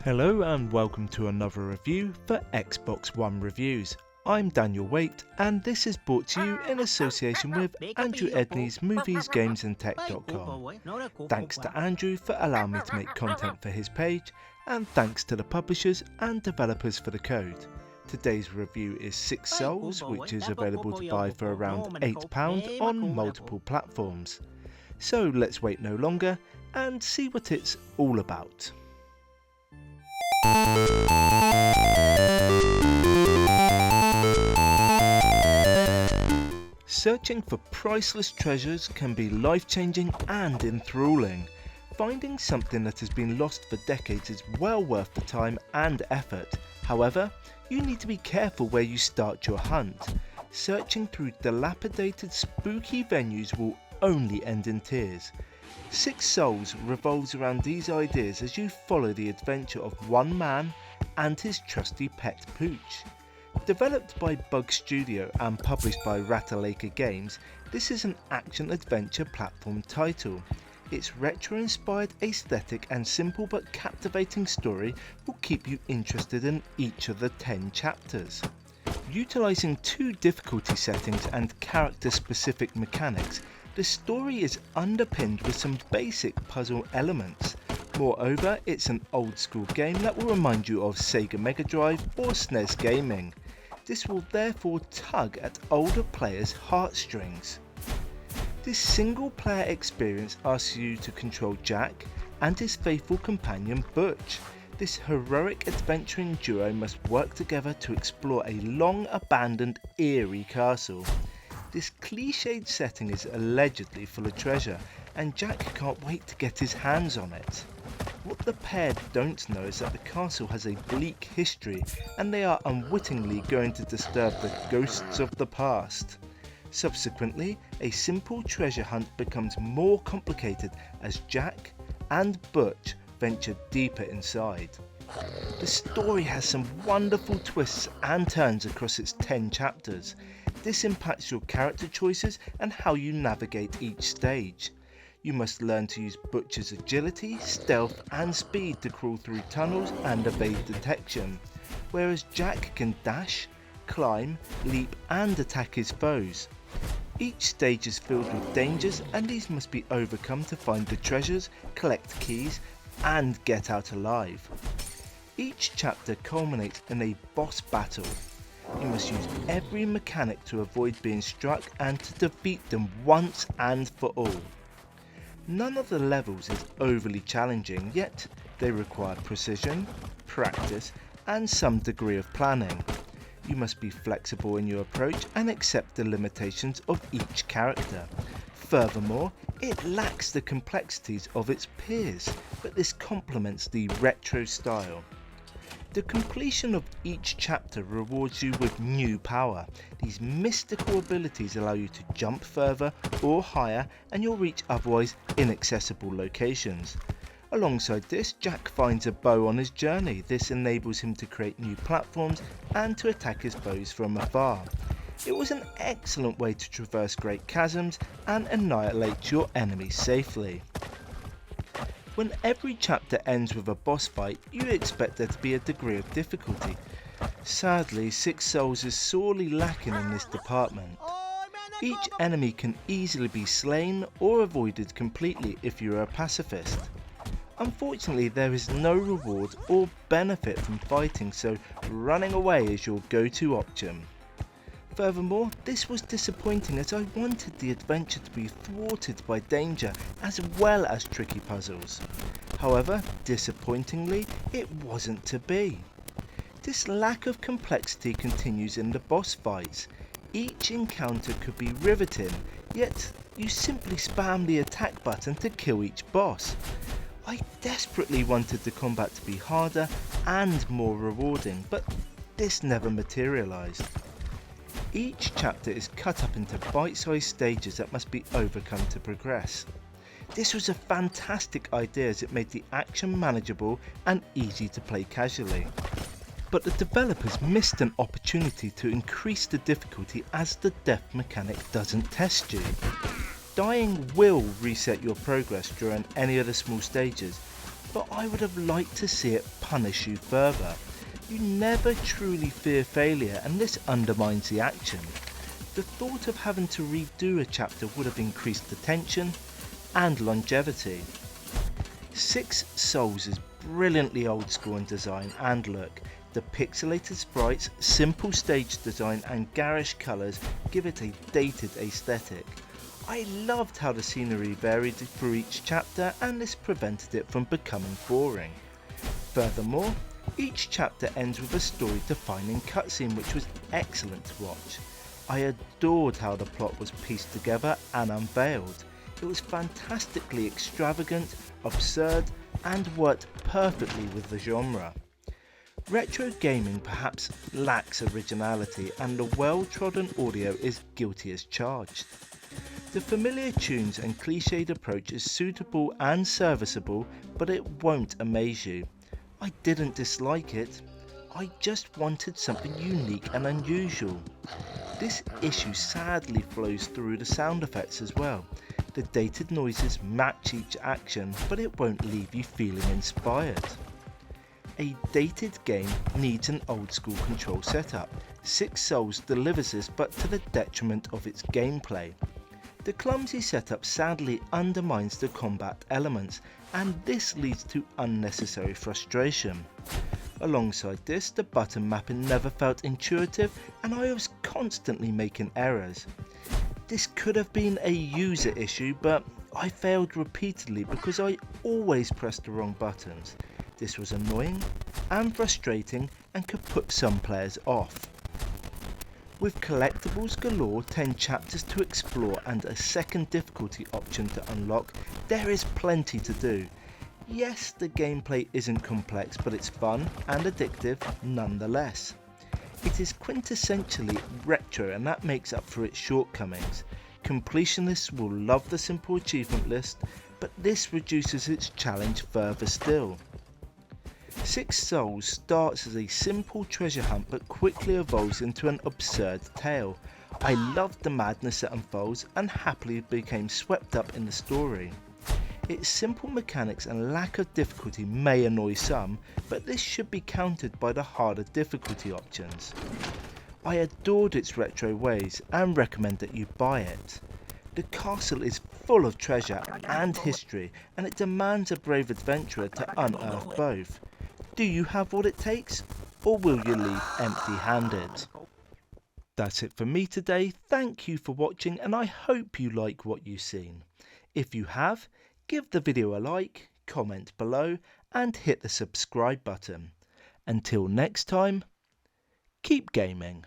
Hello and welcome to another review for Xbox One Reviews. I'm Daniel Waite and this is brought to you in association with Andrew Edney's moviesgamesandtech.com. Thanks to Andrew for allowing me to make content for his page, and thanks to the publishers and developers for the code. Today's review is 6Souls, which is available to buy for around £8 on multiple platforms. So let's wait no longer and see what it's all about. Searching for priceless treasures can be life-changing and enthralling. Finding something that has been lost for decades is well worth the time and effort. However, you need to be careful where you start your hunt. Searching through dilapidated, spooky venues will only end in tears. 6Souls revolves around these ideas as you follow the adventure of one man and his trusty pet Pooch. Developed by Bug Studio and published by Ratalaika Games, this is an action-adventure platform title. Its retro-inspired aesthetic and simple but captivating story will keep you interested in each of the 10 chapters. Utilising 2 difficulty settings and character-specific mechanics, the story is underpinned with some basic puzzle elements. Moreover, it's an old-school game that will remind you of Sega Mega Drive or SNES gaming. This will therefore tug at older players' heartstrings. This single-player experience asks you to control Jack and his faithful companion Butch. This heroic adventuring duo must work together to explore a long-abandoned, eerie castle. This cliched setting is allegedly full of treasure, and Jack can't wait to get his hands on it. What the pair don't know is that the castle has a bleak history, and they are unwittingly going to disturb the ghosts of the past. Subsequently, a simple treasure hunt becomes more complicated as Jack and Butch venture deeper inside. The story has some wonderful twists and turns across its 10 chapters. This impacts your character choices and how you navigate each stage. You must learn to use Butch's agility, stealth and speed to crawl through tunnels and evade detection, whereas Jack can dash, climb, leap and attack his foes. Each stage is filled with dangers and these must be overcome to find the treasures, collect keys and get out alive. Each chapter culminates in a boss battle. You must use every mechanic to avoid being struck and to defeat them once and for all. None of the levels is overly challenging, yet they require precision, practice and some degree of planning. You must be flexible in your approach and accept the limitations of each character. Furthermore, it lacks the complexities of its peers, but this complements the retro style. The completion of each chapter rewards you with new power. These mystical abilities allow you to jump further or higher and you'll reach otherwise inaccessible locations. Alongside this, Jack finds a bow on his journey. This enables him to create new platforms and to attack his foes from afar. It was an excellent way to traverse great chasms and annihilate your enemies safely. When every chapter ends with a boss fight, you expect there to be a degree of difficulty. Sadly, 6Souls is sorely lacking in this department. Each enemy can easily be slain or avoided completely if you are a pacifist. Unfortunately, there is no reward or benefit from fighting, so running away is your go-to option. Furthermore, this was disappointing as I wanted the adventure to be thwarted by danger as well as tricky puzzles. However, disappointingly, it wasn't to be. This lack of complexity continues in the boss fights. Each encounter could be riveting, yet you simply spam the attack button to kill each boss. I desperately wanted the combat to be harder and more rewarding, but this never materialised. Each chapter is cut up into bite-sized stages that must be overcome to progress. This was a fantastic idea as it made the action manageable and easy to play casually. But the developers missed an opportunity to increase the difficulty as the death mechanic doesn't test you. Dying will reset your progress during any of the small stages, but I would have liked to see it punish you further. You never truly fear failure and this undermines the action. The thought of having to redo a chapter would have increased the tension and longevity. 6Souls is brilliantly old school in design and look. The pixelated sprites, simple stage design and garish colours give it a dated aesthetic. I loved how the scenery varied through each chapter and this prevented it from becoming boring. Furthermore, each chapter ends with a story-defining cutscene which was excellent to watch. I adored how the plot was pieced together and unveiled. It was fantastically extravagant, absurd and worked perfectly with the genre. Retro gaming perhaps lacks originality and the well-trodden audio is guilty as charged. The familiar tunes and cliched approach is suitable and serviceable, but it won't amaze you. I didn't dislike it, I just wanted something unique and unusual. This issue sadly flows through the sound effects as well. The dated noises match each action, but it won't leave you feeling inspired. A dated game needs an old school control setup. 6Souls delivers this but to the detriment of its gameplay. The clumsy setup sadly undermines the combat elements and this leads to unnecessary frustration. Alongside this, the button mapping never felt intuitive and I was constantly making errors. This could have been a user issue but I failed repeatedly because I always pressed the wrong buttons. This was annoying and frustrating and could put some players off. With collectibles galore, 10 chapters to explore and a second difficulty option to unlock, there is plenty to do. Yes, the gameplay isn't complex but it's fun and addictive nonetheless. It is quintessentially retro and that makes up for its shortcomings. Completionists will love the simple achievement list, but this reduces its challenge further still. 6Souls starts as a simple treasure hunt but quickly evolves into an absurd tale. I loved the madness that unfolds and happily became swept up in the story. Its simple mechanics and lack of difficulty may annoy some, but this should be countered by the harder difficulty options. I adored its retro ways and recommend that you buy it. The castle is full of treasure and history and it demands a brave adventurer to unearth both. Do you have what it takes, or will you leave empty-handed? That's it for me today. Thank you for watching and I hope you like what you've seen. If you have, give the video a like, comment below and hit the subscribe button. Until next time, keep gaming.